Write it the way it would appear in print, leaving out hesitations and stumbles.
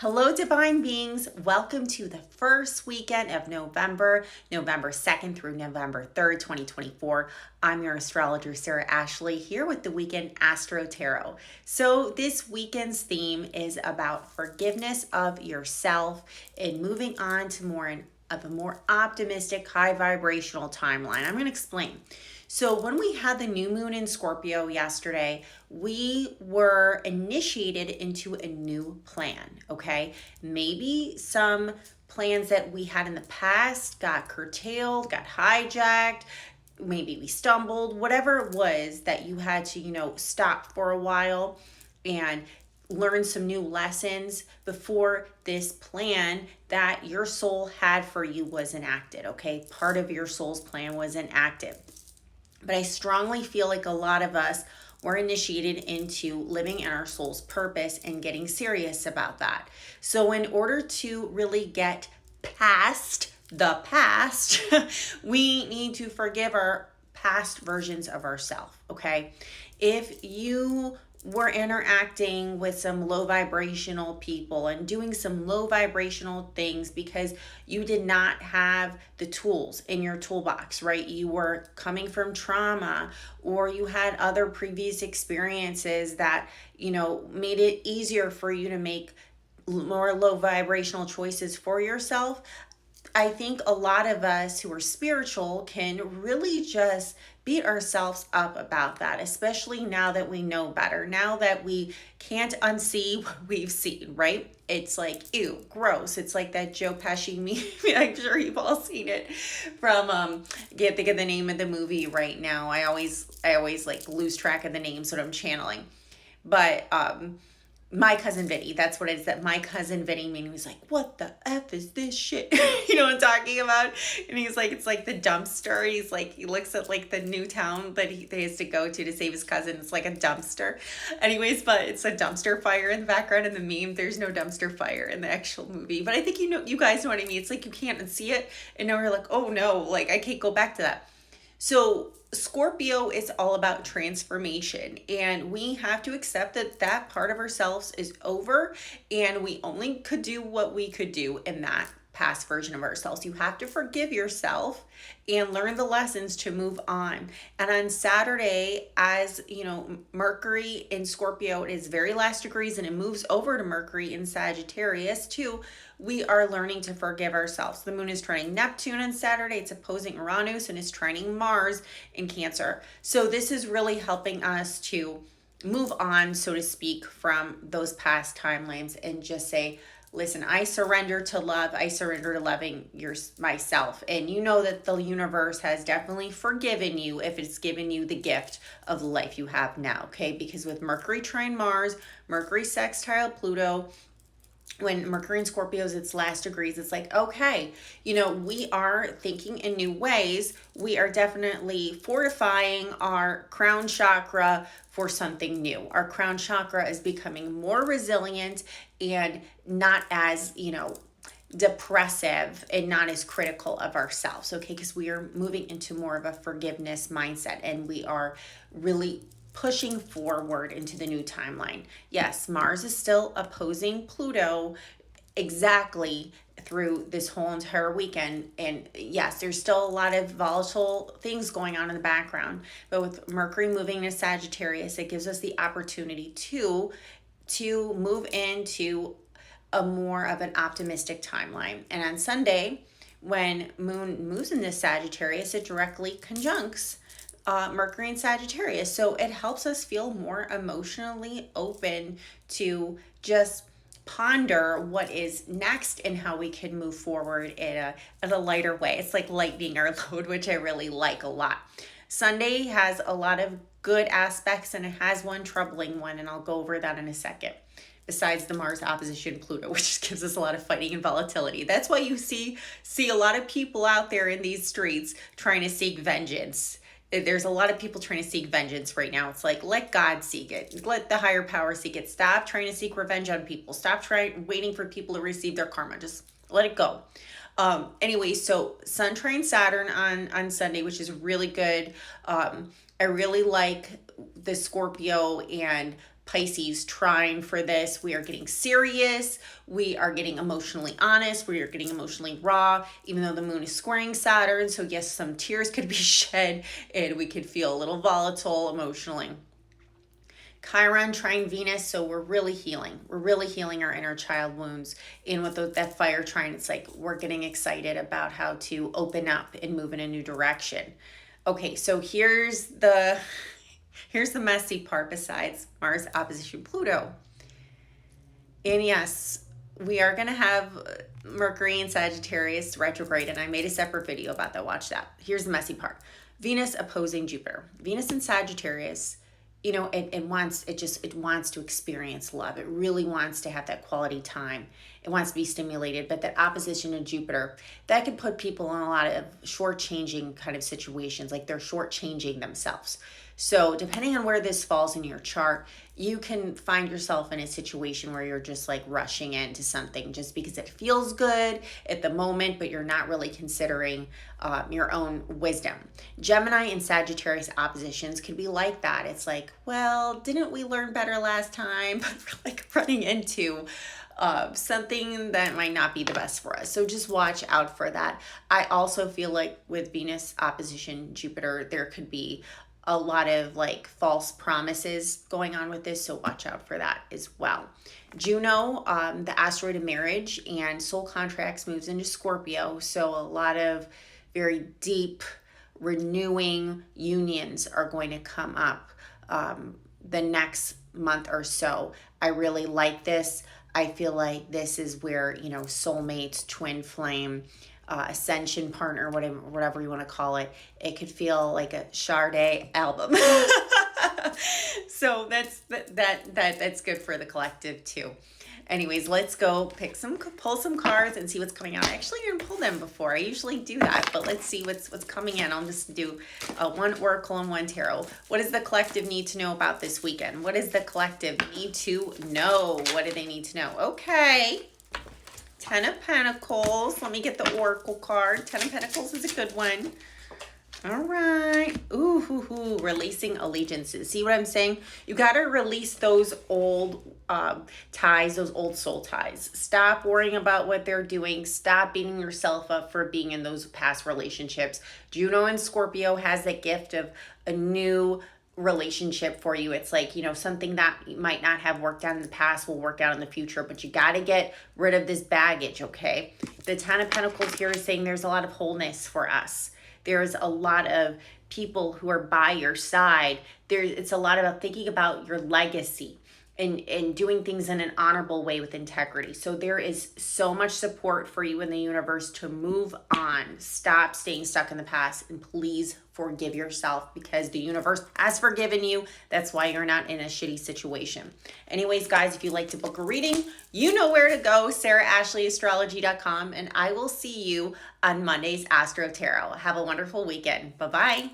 Hello, divine beings. Welcome to the first weekend of November 2nd through November 3rd, 2024. I'm your astrologer, Sarah Ashley, here with the weekend AstroTarot. So this weekend's theme is about forgiveness of yourself and moving on to a more optimistic, high vibrational timeline. I'm going to explain. So when we had the new moon in Scorpio yesterday, we were initiated into a new plan, okay? Maybe some plans that we had in the past got curtailed, got hijacked, maybe we stumbled, whatever it was that you had to, stop for a while and learn some new lessons before this plan that your soul had for you was enacted, okay? Part of your soul's plan was enacted. But I strongly feel like a lot of us were initiated into living in our soul's purpose and getting serious about that. So in order to really get past the past, we need to forgive our past versions of ourselves, okay? If you were interacting with some low vibrational people and doing some low vibrational things because you did not have the tools in your toolbox, right? You were coming from trauma, or you had other previous experiences that, made it easier for you to make more low vibrational choices for yourself. I think a lot of us who are spiritual can really just beat ourselves up about that, especially now that we know better, now that we can't unsee what we've seen, right? It's like, ew, gross. It's like that Joe Pesci meme. I'm sure you've all seen it from, can't think of the name of the movie right now. I always like lose track of the names when I'm channeling. But, My Cousin Vinny, that's what it is, that My Cousin Vinny made me was like, what the F is this shit? You know what I'm talking about? And he's like, it's like the dumpster. He's like, he looks at like the new town that he has to go to save his cousin. It's like a dumpster. Anyways, but it's a dumpster fire in the background in the meme. There's no dumpster fire in the actual movie. But I think you guys know what I mean. It's like you can't unsee it. And now you're like, oh no, like I can't go back to that. So Scorpio is all about transformation, and we have to accept that part of ourselves is over, and we only could do what we could do in that past version of ourselves. You have to forgive yourself and learn the lessons to move on. And on Saturday, as Mercury in Scorpio is very last degrees and it moves over to Mercury in Sagittarius too, we are learning to forgive ourselves. The moon is trining Neptune on Saturday. It's opposing Uranus and is trining Mars in Cancer. So this is really helping us to move on, so to speak, from those past timelines and just say, listen, I surrender to love. I surrender to loving myself. And you know that the universe has definitely forgiven you if it's given you the gift of the life you have now, okay? Because with Mercury trine Mars, Mercury sextile Pluto, when Mercury in Scorpio is its last degrees, it's like, okay, we are thinking in new ways. We are definitely fortifying our crown chakra for something new. Our crown chakra is becoming more resilient and not as, depressive and not as critical of ourselves, okay? Because we are moving into more of a forgiveness mindset, and we are really pushing forward into the new timeline. Yes, Mars is still opposing Pluto exactly through this whole entire weekend. And yes, there's still a lot of volatile things going on in the background. But with Mercury moving to Sagittarius, it gives us the opportunity to move into a more of an optimistic timeline. And on Sunday, when moon moves into Sagittarius, it directly conjuncts Mercury in Sagittarius. So it helps us feel more emotionally open to just ponder what is next and how we can move forward in a lighter way. It's like lightening our load, which I really like a lot. Sunday has a lot of good aspects and it has one troubling one, and I'll go over that in a second. Besides the Mars opposition Pluto, which gives us a lot of fighting and volatility. That's why you see a lot of people out there in these streets trying to seek vengeance. There's a lot of people trying to seek vengeance right now. It's like, let God seek it. Let the higher power seek it. Stop trying to seek revenge on people. Stop waiting for people to receive their karma. Just let it go. Anyway, so Sun trine Saturn on Sunday, which is really good. I really like the Scorpio and Pisces trine for this. We are getting serious. We are getting emotionally honest. We are getting emotionally raw, even though the moon is squaring Saturn. So yes, some tears could be shed and we could feel a little volatile emotionally. Chiron trine Venus, so we're really healing. We're really healing our inner child wounds. And with that fire trine, it's like we're getting excited about how to open up and move in a new direction. Okay, so here's the messy part besides Mars opposition Pluto. And yes, we are going to have Mercury in Sagittarius retrograde, and I made a separate video about that. Watch that. Here's the messy part. Venus opposing Jupiter. Venus in Sagittarius, you know, it wants to experience love. It really wants to have that quality time. It wants to be stimulated, but that opposition to Jupiter, that could put people in a lot of shortchanging kind of situations, like they're shortchanging themselves. So depending on where this falls in your chart, you can find yourself in a situation where you're just like rushing into something just because it feels good at the moment, but you're not really considering your own wisdom. Gemini and Sagittarius oppositions could be like that. It's like, well, didn't we learn better last time? But we're like running into something that might not be the best for us. So just watch out for that. I also feel like with Venus opposition Jupiter, there could be a lot of like false promises going on with this. So watch out for that as well. Juno, the asteroid of marriage and soul contracts, moves into Scorpio. So a lot of very deep renewing unions are going to come up the next month or so. I really like this. I feel like this is where, you know, soulmates, twin flame, ascension partner, whatever you want to call it, it could feel like a Sade album. So that's good for the collective too. Anyways, let's go pull some cards and see what's coming out. I actually didn't pull them before. I usually do that, but let's see what's coming in. I'll just do one oracle and one tarot. What does the collective need to know about this weekend? What does the collective need to know? What do they need to know? Okay. 10 of Pentacles. Let me get the oracle card. 10 of Pentacles is a good one. All right. Ooh, releasing allegiances. See what I'm saying? You got to release those old ties, those old soul ties. Stop worrying about what they're doing. Stop beating yourself up for being in those past relationships. Juno and Scorpio has that gift of a new relationship for you. It's like, you know, something that might not have worked out in the past will work out in the future, but you got to get rid of this baggage, okay? The 10 of Pentacles here is saying there's a lot of wholeness for us. There's a lot of people who are by your side. It's a lot about thinking about your legacy and doing things in an honorable way with integrity. So there is so much support for you in the universe to move on. Stop staying stuck in the past and please forgive yourself because the universe has forgiven you. That's why you're not in a shitty situation. Anyways, guys, if you'd like to book a reading, you know where to go, SarahAshleyAstrology.com, and I will see you on Monday's Astro Tarot. Have a wonderful weekend. Bye-bye.